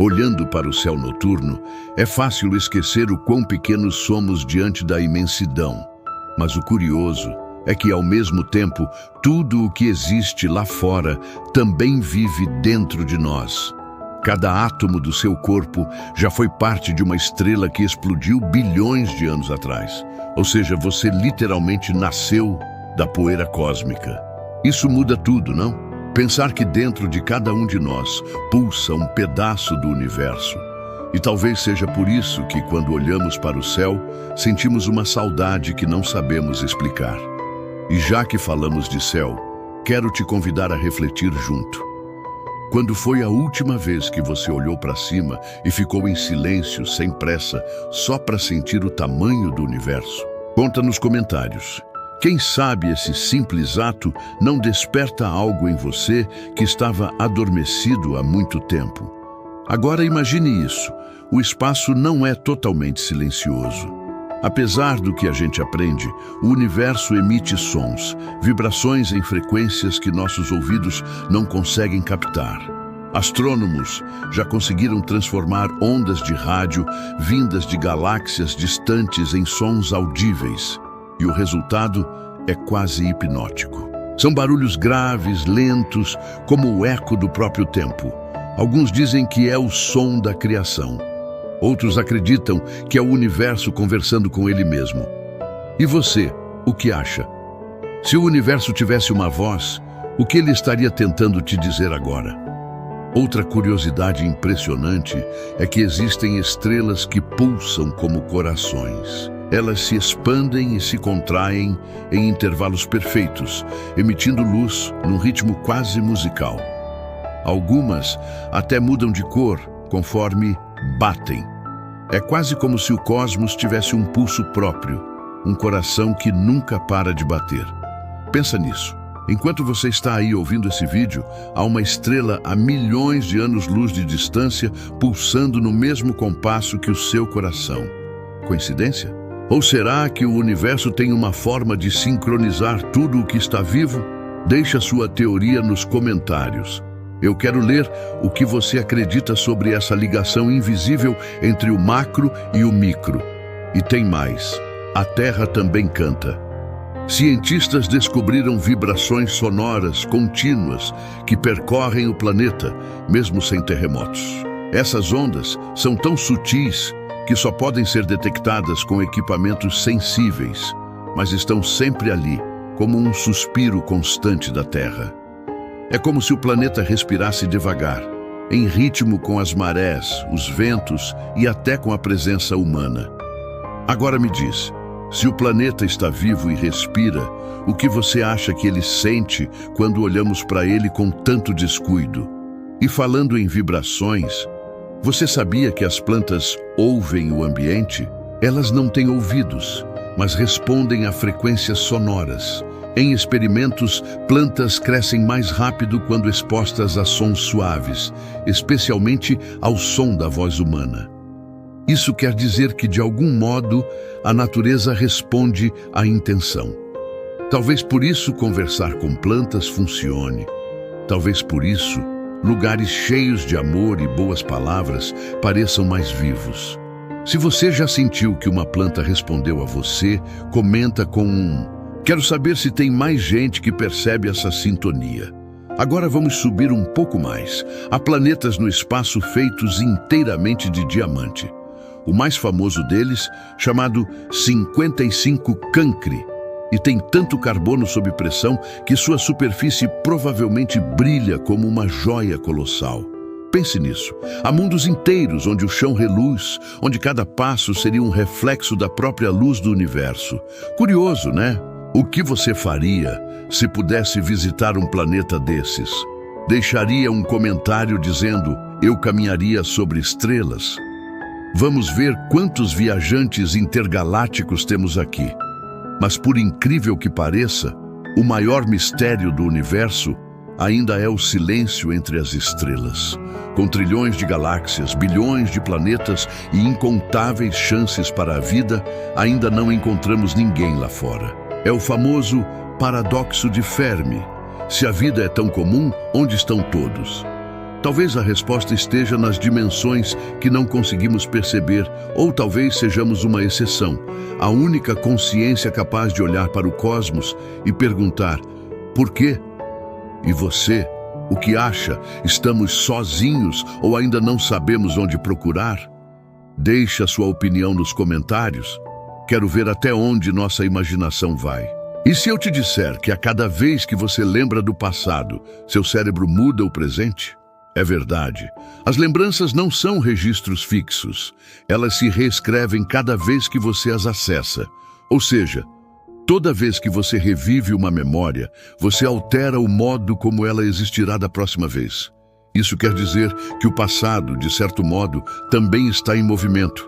Olhando para o céu noturno, é fácil esquecer o quão pequenos somos diante da imensidão. Mas o curioso é que, ao mesmo tempo, tudo o que existe lá fora também vive dentro de nós. Cada átomo do seu corpo já foi parte de uma estrela que explodiu bilhões de anos atrás. Ou seja, você literalmente nasceu da poeira cósmica. Isso muda tudo, não? Pensar que dentro de cada um de nós pulsa um pedaço do universo. E talvez seja por isso que, quando olhamos para o céu, sentimos uma saudade que não sabemos explicar. E já que falamos de céu, quero te convidar a refletir junto. Quando foi a última vez que você olhou para cima e ficou em silêncio, sem pressa, só para sentir o tamanho do universo? Conta nos comentários. Quem sabe esse simples ato não desperta algo em você que estava adormecido há muito tempo. Agora imagine isso. O espaço não é totalmente silencioso. Apesar do que a gente aprende, o universo emite sons, vibrações em frequências que nossos ouvidos não conseguem captar. Astrônomos já conseguiram transformar ondas de rádio vindas de galáxias distantes em sons audíveis. E o resultado é quase hipnótico. São barulhos graves, lentos, como o eco do próprio tempo. Alguns dizem que é o som da criação. Outros acreditam que é o universo conversando com ele mesmo. E você, o que acha? Se o universo tivesse uma voz, o que ele estaria tentando te dizer agora? Outra curiosidade impressionante é que existem estrelas que pulsam como corações. Elas se expandem e se contraem em intervalos perfeitos, emitindo luz num ritmo quase musical. Algumas até mudam de cor conforme batem. É quase como se o cosmos tivesse um pulso próprio, um coração que nunca para de bater. Pensa nisso. Enquanto você está aí ouvindo esse vídeo, há uma estrela a milhões de anos-luz de distância pulsando no mesmo compasso que o seu coração. Coincidência? Ou será que o universo tem uma forma de sincronizar tudo o que está vivo? Deixe sua teoria nos comentários. Eu quero ler o que você acredita sobre essa ligação invisível entre o macro e o micro. E tem mais. A Terra também canta. Cientistas descobriram vibrações sonoras contínuas que percorrem o planeta, mesmo sem terremotos. Essas ondas são tão sutis que só podem ser detectadas com equipamentos sensíveis, mas estão sempre ali, como um suspiro constante da Terra. É como se o planeta respirasse devagar, em ritmo com as marés, os ventos e até com a presença humana. Agora me diz, se o planeta está vivo e respira, o que você acha que ele sente quando olhamos para ele com tanto descuido? E falando em vibrações, você sabia que as plantas ouvem o ambiente? Elas não têm ouvidos, mas respondem a frequências sonoras. Em experimentos, plantas crescem mais rápido quando expostas a sons suaves, especialmente ao som da voz humana. Isso quer dizer que, de algum modo, a natureza responde à intenção. Talvez por isso conversar com plantas funcione. Talvez por isso lugares cheios de amor e boas palavras pareçam mais vivos. Se você já sentiu que uma planta respondeu a você, comenta com um: quero saber se tem mais gente que percebe essa sintonia. Agora vamos subir um pouco mais. Há planetas no espaço feitos inteiramente de diamante. O mais famoso deles, chamado 55 Cancri, e tem tanto carbono sob pressão que sua superfície provavelmente brilha como uma joia colossal. Pense nisso. Há mundos inteiros onde o chão reluz, onde cada passo seria um reflexo da própria luz do universo. Curioso, né? O que você faria se pudesse visitar um planeta desses? Deixaria um comentário dizendo: eu caminharia sobre estrelas? Vamos ver quantos viajantes intergalácticos temos aqui. Mas por incrível que pareça, o maior mistério do universo ainda é o silêncio entre as estrelas. Com trilhões de galáxias, bilhões de planetas e incontáveis chances para a vida, ainda não encontramos ninguém lá fora. É o famoso paradoxo de Fermi. Se a vida é tão comum, onde estão todos? Talvez a resposta esteja nas dimensões que não conseguimos perceber, ou talvez sejamos uma exceção, a única consciência capaz de olhar para o cosmos e perguntar: por quê? E você, o que acha? Estamos sozinhos ou ainda não sabemos onde procurar? Deixe a sua opinião nos comentários. Quero ver até onde nossa imaginação vai. E se eu te disser que a cada vez que você lembra do passado, seu cérebro muda o presente? É verdade. As lembranças não são registros fixos. Elas se reescrevem cada vez que você as acessa. Ou seja, toda vez que você revive uma memória, você altera o modo como ela existirá da próxima vez. Isso quer dizer que o passado, de certo modo, também está em movimento,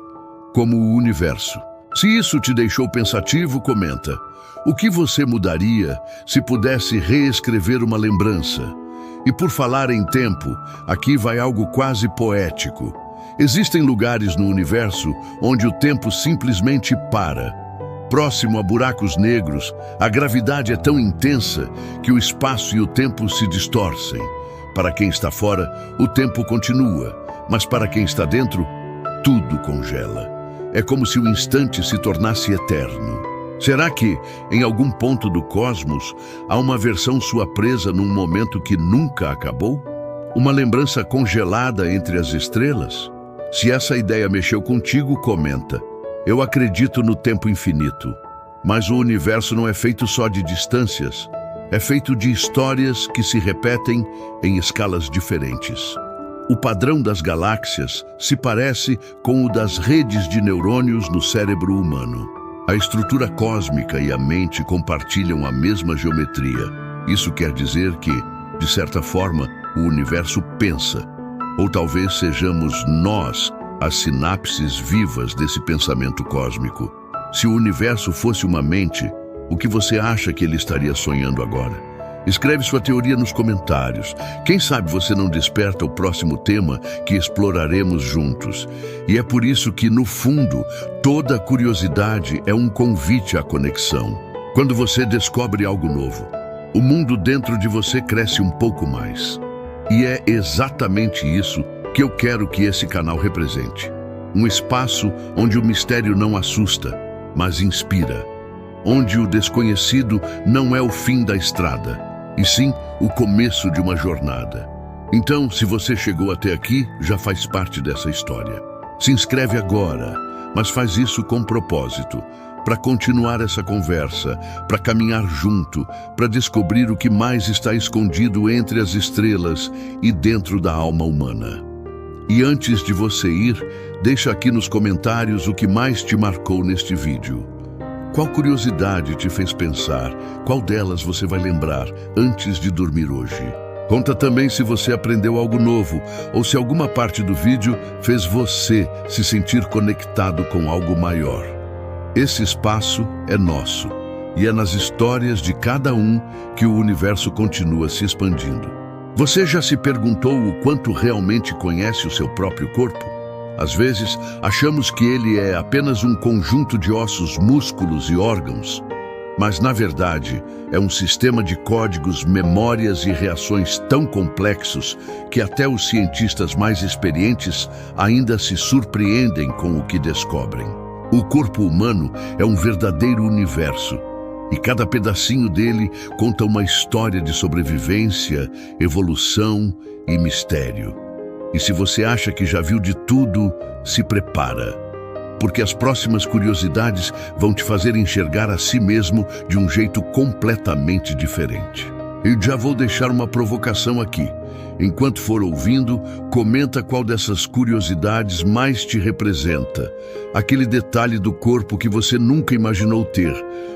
como o universo. Se isso te deixou pensativo, comenta: o que você mudaria se pudesse reescrever uma lembrança? E por falar em tempo, aqui vai algo quase poético. Existem lugares no universo onde o tempo simplesmente para. Próximo a buracos negros, a gravidade é tão intensa que o espaço e o tempo se distorcem. Para quem está fora, o tempo continua, mas para quem está dentro, tudo congela. É como se o instante se tornasse eterno. Será que, em algum ponto do cosmos, há uma versão sua presa num momento que nunca acabou? Uma lembrança congelada entre as estrelas? Se essa ideia mexeu contigo, comenta: eu acredito no tempo infinito. Mas o universo não é feito só de distâncias. É feito de histórias que se repetem em escalas diferentes. O padrão das galáxias se parece com o das redes de neurônios no cérebro humano. A estrutura cósmica e a mente compartilham a mesma geometria. Isso quer dizer que, de certa forma, o universo pensa. Ou talvez sejamos nós as sinapses vivas desse pensamento cósmico. Se o universo fosse uma mente, o que você acha que ele estaria sonhando agora? Escreve sua teoria nos comentários. Quem sabe você não desperta o próximo tema que exploraremos juntos. E é por isso que, no fundo, toda curiosidade é um convite à conexão. Quando você descobre algo novo, o mundo dentro de você cresce um pouco mais. E é exatamente isso que eu quero que esse canal represente. Um espaço onde o mistério não assusta, mas inspira. Onde o desconhecido não é o fim da estrada, e sim o começo de uma jornada. Então, se você chegou até aqui, já faz parte dessa história. Se inscreve agora, mas faz isso com propósito, para continuar essa conversa, para caminhar junto, para descobrir o que mais está escondido entre as estrelas e dentro da alma humana. E antes de você ir, deixa aqui nos comentários o que mais te marcou neste vídeo. Qual curiosidade te fez pensar? Qual delas você vai lembrar antes de dormir hoje? Conta também se você aprendeu algo novo ou se alguma parte do vídeo fez você se sentir conectado com algo maior. Esse espaço é nosso e é nas histórias de cada um que o universo continua se expandindo. Você já se perguntou o quanto realmente conhece o seu próprio corpo? Às vezes, achamos que ele é apenas um conjunto de ossos, músculos e órgãos. Mas, na verdade, é um sistema de códigos, memórias e reações tão complexos que até os cientistas mais experientes ainda se surpreendem com o que descobrem. O corpo humano é um verdadeiro universo, e cada pedacinho dele conta uma história de sobrevivência, evolução e mistério. E se você acha que já viu de tudo, se prepara, porque as próximas curiosidades vão te fazer enxergar a si mesmo de um jeito completamente diferente. E já vou deixar uma provocação aqui. Enquanto for ouvindo, comenta qual dessas curiosidades mais te representa. Aquele detalhe do corpo que você nunca imaginou ter,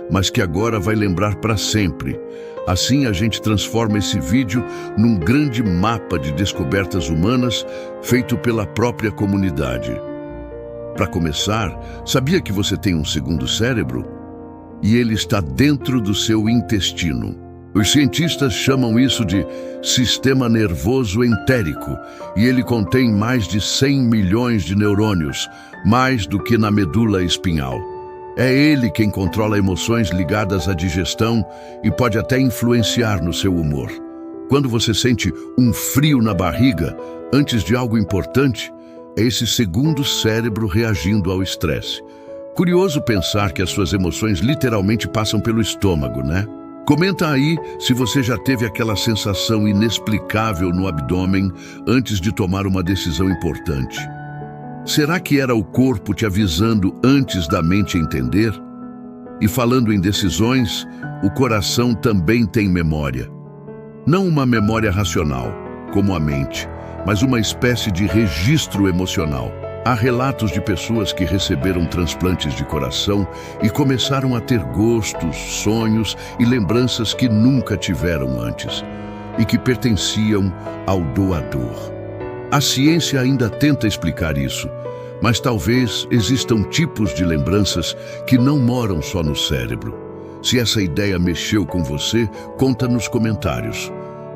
mas que agora vai lembrar para sempre. Assim a gente transforma esse vídeo num grande mapa de descobertas humanas feito pela própria comunidade. Para começar, sabia que você tem um segundo cérebro? E ele está dentro do seu intestino. Os cientistas chamam isso de sistema nervoso entérico, e ele contém mais de 100 milhões de neurônios, mais do que na medula espinhal. É ele quem controla emoções ligadas à digestão e pode até influenciar no seu humor. Quando você sente um frio na barriga antes de algo importante, é esse segundo cérebro reagindo ao estresse. Curioso pensar que as suas emoções literalmente passam pelo estômago, né? Comenta aí se você já teve aquela sensação inexplicável no abdômen antes de tomar uma decisão importante. Será que era o corpo te avisando antes da mente entender? E falando em decisões, o coração também tem memória. Não uma memória racional, como a mente, mas uma espécie de registro emocional. Há relatos de pessoas que receberam transplantes de coração e começaram a ter gostos, sonhos e lembranças que nunca tiveram antes e que pertenciam ao doador. A ciência ainda tenta explicar isso, mas talvez existam tipos de lembranças que não moram só no cérebro. Se essa ideia mexeu com você, conta nos comentários.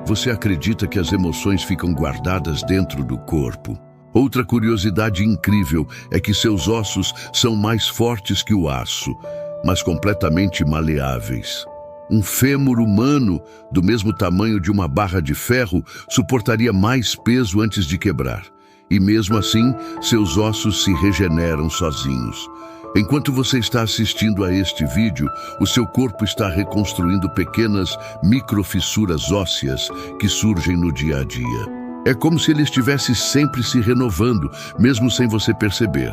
Você acredita que as emoções ficam guardadas dentro do corpo? Outra curiosidade incrível é que seus ossos são mais fortes que o aço, mas completamente maleáveis. Um fêmur humano, do mesmo tamanho de uma barra de ferro, suportaria mais peso antes de quebrar. E mesmo assim, seus ossos se regeneram sozinhos. Enquanto você está assistindo a este vídeo, o seu corpo está reconstruindo pequenas microfissuras ósseas que surgem no dia a dia. É como se ele estivesse sempre se renovando, mesmo sem você perceber.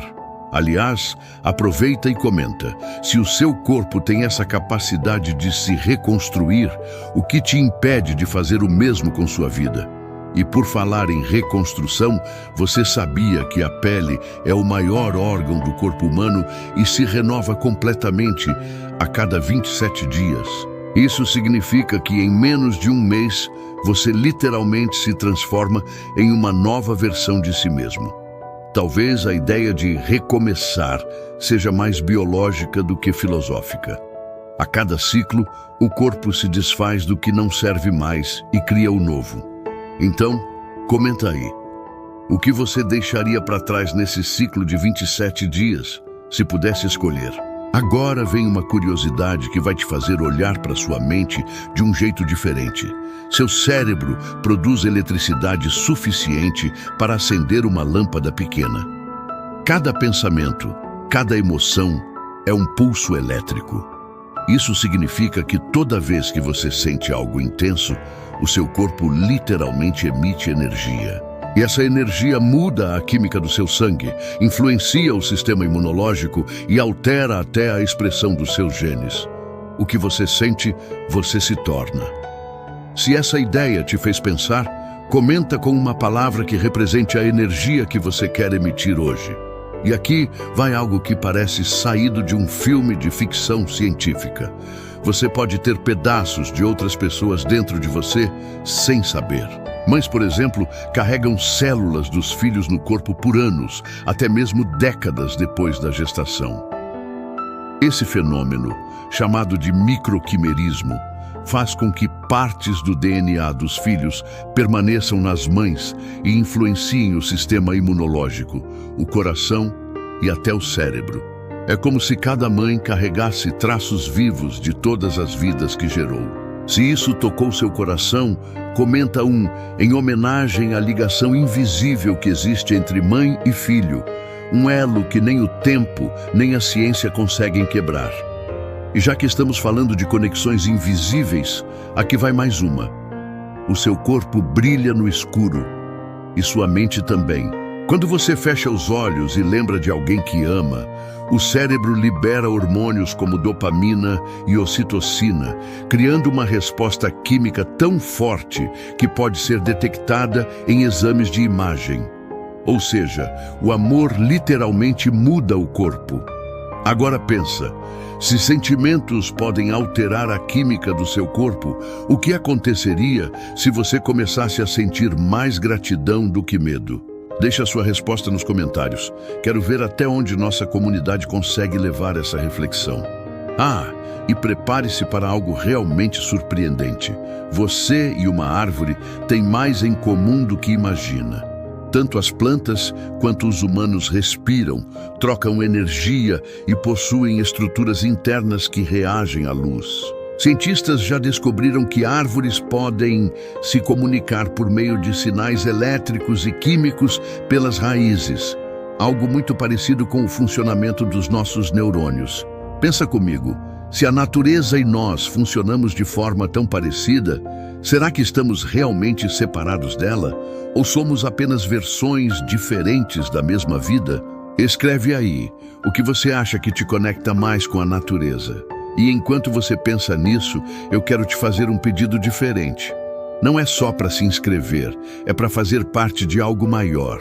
Aliás, aproveita e comenta. Se o seu corpo tem essa capacidade de se reconstruir, o que te impede de fazer o mesmo com sua vida? E por falar em reconstrução, você sabia que a pele é o maior órgão do corpo humano e se renova completamente a cada 27 dias? Isso significa que em menos de um mês, você literalmente se transforma em uma nova versão de si mesmo. Talvez a ideia de recomeçar seja mais biológica do que filosófica. A cada ciclo, o corpo se desfaz do que não serve mais e cria o novo. Então, comenta aí. O que você deixaria para trás nesse ciclo de 27 dias, se pudesse escolher? Agora vem uma curiosidade que vai te fazer olhar para sua mente de um jeito diferente. Seu cérebro produz eletricidade suficiente para acender uma lâmpada pequena. Cada pensamento, cada emoção é um pulso elétrico. Isso significa que toda vez que você sente algo intenso, o seu corpo literalmente emite energia. E essa energia muda a química do seu sangue, influencia o sistema imunológico e altera até a expressão dos seus genes. O que você sente, você se torna. Se essa ideia te fez pensar, comenta com uma palavra que represente a energia que você quer emitir hoje. E aqui vai algo que parece saído de um filme de ficção científica. Você pode ter pedaços de outras pessoas dentro de você sem saber. Mães, por exemplo, carregam células dos filhos no corpo por anos, até mesmo décadas depois da gestação. Esse fenômeno, chamado de microquimerismo, faz com que partes do DNA dos filhos permaneçam nas mães e influenciem o sistema imunológico, o coração e até o cérebro. É como se cada mãe carregasse traços vivos de todas as vidas que gerou. Se isso tocou seu coração, comenta em homenagem à ligação invisível que existe entre mãe e filho, um elo que nem o tempo nem a ciência conseguem quebrar. E já que estamos falando de conexões invisíveis, aqui vai mais uma. O seu corpo brilha no escuro e sua mente também. Quando você fecha os olhos e lembra de alguém que ama, o cérebro libera hormônios como dopamina e ocitocina, criando uma resposta química tão forte que pode ser detectada em exames de imagem. Ou seja, o amor literalmente muda o corpo. Agora pensa, se sentimentos podem alterar a química do seu corpo, o que aconteceria se você começasse a sentir mais gratidão do que medo? Deixe a sua resposta nos comentários. Quero ver até onde nossa comunidade consegue levar essa reflexão. E prepare-se para algo realmente surpreendente. Você e uma árvore têm mais em comum do que imagina. Tanto as plantas quanto os humanos respiram, trocam energia e possuem estruturas internas que reagem à luz. Cientistas já descobriram que árvores podem se comunicar por meio de sinais elétricos e químicos pelas raízes, algo muito parecido com o funcionamento dos nossos neurônios. Pensa comigo, se a natureza e nós funcionamos de forma tão parecida, será que estamos realmente separados dela? Ou somos apenas versões diferentes da mesma vida? Escreve aí o que você acha que te conecta mais com a natureza. E enquanto você pensa nisso, eu quero te fazer um pedido diferente. Não é só para se inscrever, é para fazer parte de algo maior.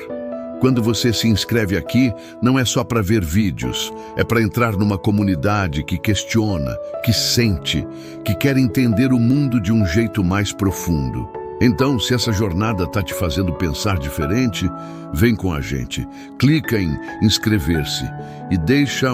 Quando você se inscreve aqui, não é só para ver vídeos, é para entrar numa comunidade que questiona, que sente, que quer entender o mundo de um jeito mais profundo. Então, se essa jornada está te fazendo pensar diferente, vem com a gente. Clica em inscrever-se e deixa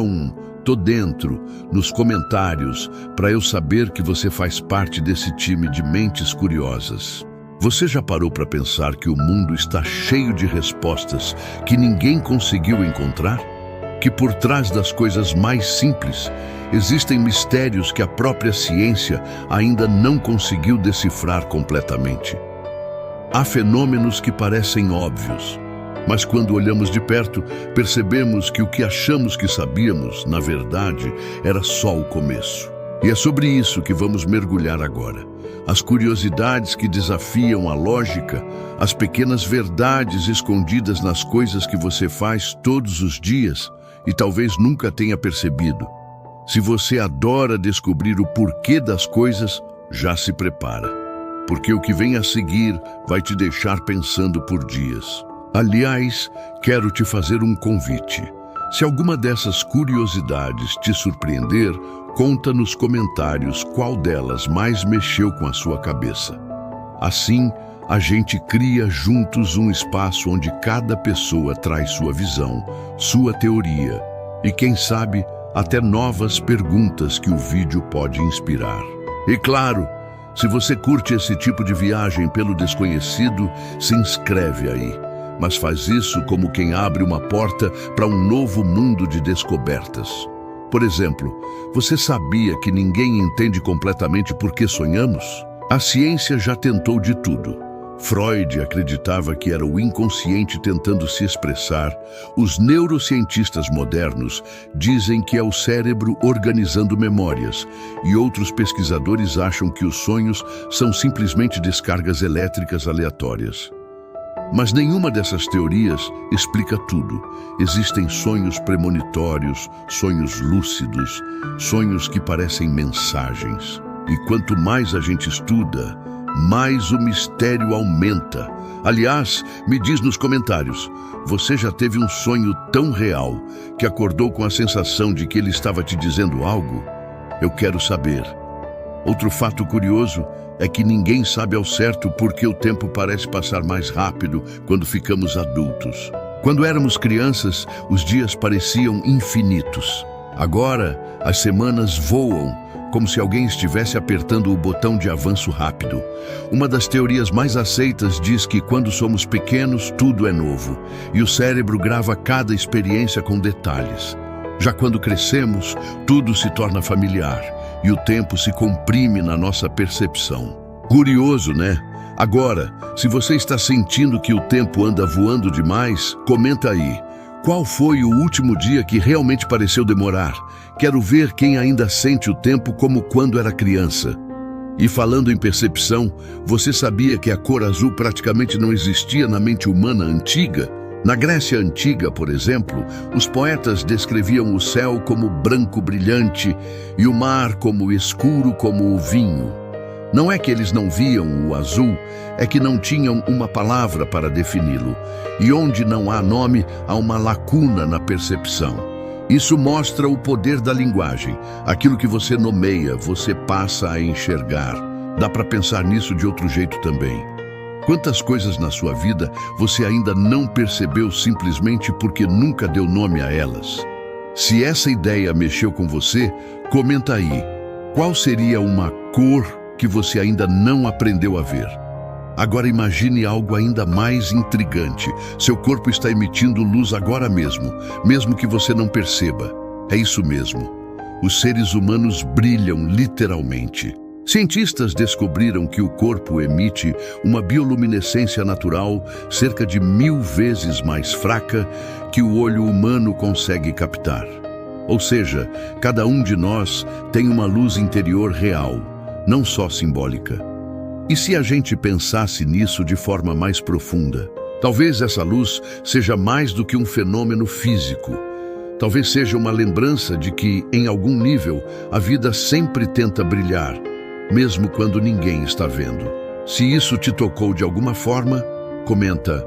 "Tô dentro" nos comentários para eu saber que você faz parte desse time de mentes curiosas. Você já parou para pensar que o mundo está cheio de respostas que ninguém conseguiu encontrar? Que por trás das coisas mais simples existem mistérios que a própria ciência ainda não conseguiu decifrar completamente. Há fenômenos que parecem óbvios, mas quando olhamos de perto, percebemos que o que achamos que sabíamos, na verdade, era só o começo. E é sobre isso que vamos mergulhar agora. As curiosidades que desafiam a lógica, as pequenas verdades escondidas nas coisas que você faz todos os dias e talvez nunca tenha percebido. Se você adora descobrir o porquê das coisas, já se prepara, porque o que vem a seguir vai te deixar pensando por dias. Aliás, quero te fazer um convite. Se alguma dessas curiosidades te surpreender, conta nos comentários qual delas mais mexeu com a sua cabeça. Assim, a gente cria juntos um espaço onde cada pessoa traz sua visão, sua teoria e, quem sabe, até novas perguntas que o vídeo pode inspirar. E claro, se você curte esse tipo de viagem pelo desconhecido, se inscreve aí. Mas faz isso como quem abre uma porta para um novo mundo de descobertas. Por exemplo, você sabia que ninguém entende completamente por que sonhamos? A ciência já tentou de tudo. Freud acreditava que era o inconsciente tentando se expressar. Os neurocientistas modernos dizem que é o cérebro organizando memórias, e outros pesquisadores acham que os sonhos são simplesmente descargas elétricas aleatórias. Mas nenhuma dessas teorias explica tudo. Existem sonhos premonitórios, sonhos lúcidos, sonhos que parecem mensagens. E quanto mais a gente estuda, mais o mistério aumenta. Aliás, me diz nos comentários, você já teve um sonho tão real que acordou com a sensação de que ele estava te dizendo algo? Eu quero saber. Outro fato curioso é que ninguém sabe ao certo por que o tempo parece passar mais rápido quando ficamos adultos. Quando éramos crianças, os dias pareciam infinitos. Agora, as semanas voam, como se alguém estivesse apertando o botão de avanço rápido. Uma das teorias mais aceitas diz que quando somos pequenos, tudo é novo, e o cérebro grava cada experiência com detalhes. Já quando crescemos, tudo se torna familiar e o tempo se comprime na nossa percepção. Curioso, né? Agora, se você está sentindo que o tempo anda voando demais, comenta aí. Qual foi o último dia que realmente pareceu demorar? Quero ver quem ainda sente o tempo como quando era criança. E falando em percepção, você sabia que a cor azul praticamente não existia na mente humana antiga? Na Grécia Antiga, por exemplo, os poetas descreviam o céu como branco brilhante e o mar como escuro como o vinho. Não é que eles não viam o azul, é que não tinham uma palavra para defini-lo. E onde não há nome, há uma lacuna na percepção. Isso mostra o poder da linguagem. Aquilo que você nomeia, você passa a enxergar. Dá para pensar nisso de outro jeito também. Quantas coisas na sua vida você ainda não percebeu simplesmente porque nunca deu nome a elas? Se essa ideia mexeu com você, comenta aí. Qual seria uma cor que você ainda não aprendeu a ver? Agora imagine algo ainda mais intrigante. Seu corpo está emitindo luz agora mesmo que você não perceba. É isso mesmo. Os seres humanos brilham literalmente. Cientistas descobriram que o corpo emite uma bioluminescência natural cerca de 1000 vezes mais fraca que o olho humano consegue captar. Ou seja, cada um de nós tem uma luz interior real, não só simbólica. E se a gente pensasse nisso de forma mais profunda? Talvez essa luz seja mais do que um fenômeno físico. Talvez seja uma lembrança de que, em algum nível, a vida sempre tenta brilhar, mesmo quando ninguém está vendo. Se isso te tocou de alguma forma, comenta: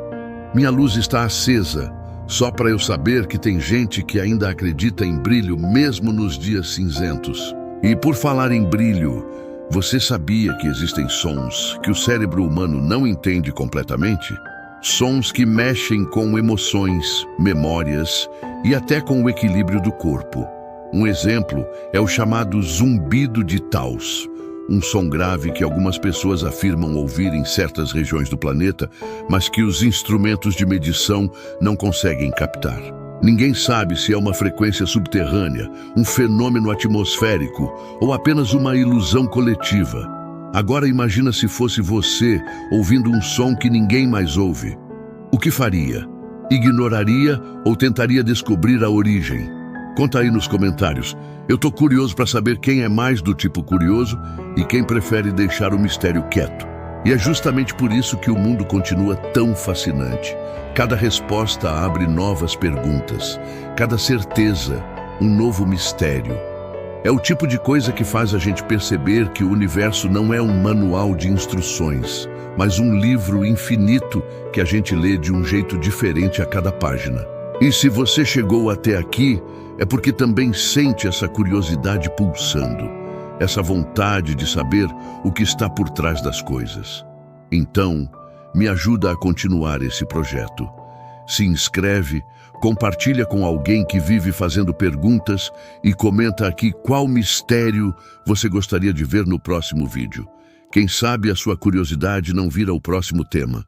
minha luz está acesa, só para eu saber que tem gente que ainda acredita em brilho mesmo nos dias cinzentos. E por falar em brilho, você sabia que existem sons que o cérebro humano não entende completamente? Sons que mexem com emoções, memórias e até com o equilíbrio do corpo. Um exemplo é o chamado zumbido de Taos, um som grave que algumas pessoas afirmam ouvir em certas regiões do planeta, mas que os instrumentos de medição não conseguem captar. Ninguém sabe se é uma frequência subterrânea, um fenômeno atmosférico ou apenas uma ilusão coletiva. Agora imagina se fosse você ouvindo um som que ninguém mais ouve. O que faria? Ignoraria ou tentaria descobrir a origem? Conta aí nos comentários. Eu tô curioso para saber quem é mais do tipo curioso e quem prefere deixar o mistério quieto. E é justamente por isso que o mundo continua tão fascinante. Cada resposta abre novas perguntas, cada certeza, um novo mistério. É o tipo de coisa que faz a gente perceber que o universo não é um manual de instruções, mas um livro infinito que a gente lê de um jeito diferente a cada página. E se você chegou até aqui, é porque também sente essa curiosidade pulsando, essa vontade de saber o que está por trás das coisas. Então, me ajuda a continuar esse projeto. Se inscreve, compartilha com alguém que vive fazendo perguntas e comenta aqui qual mistério você gostaria de ver no próximo vídeo. Quem sabe a sua curiosidade não vira o próximo tema.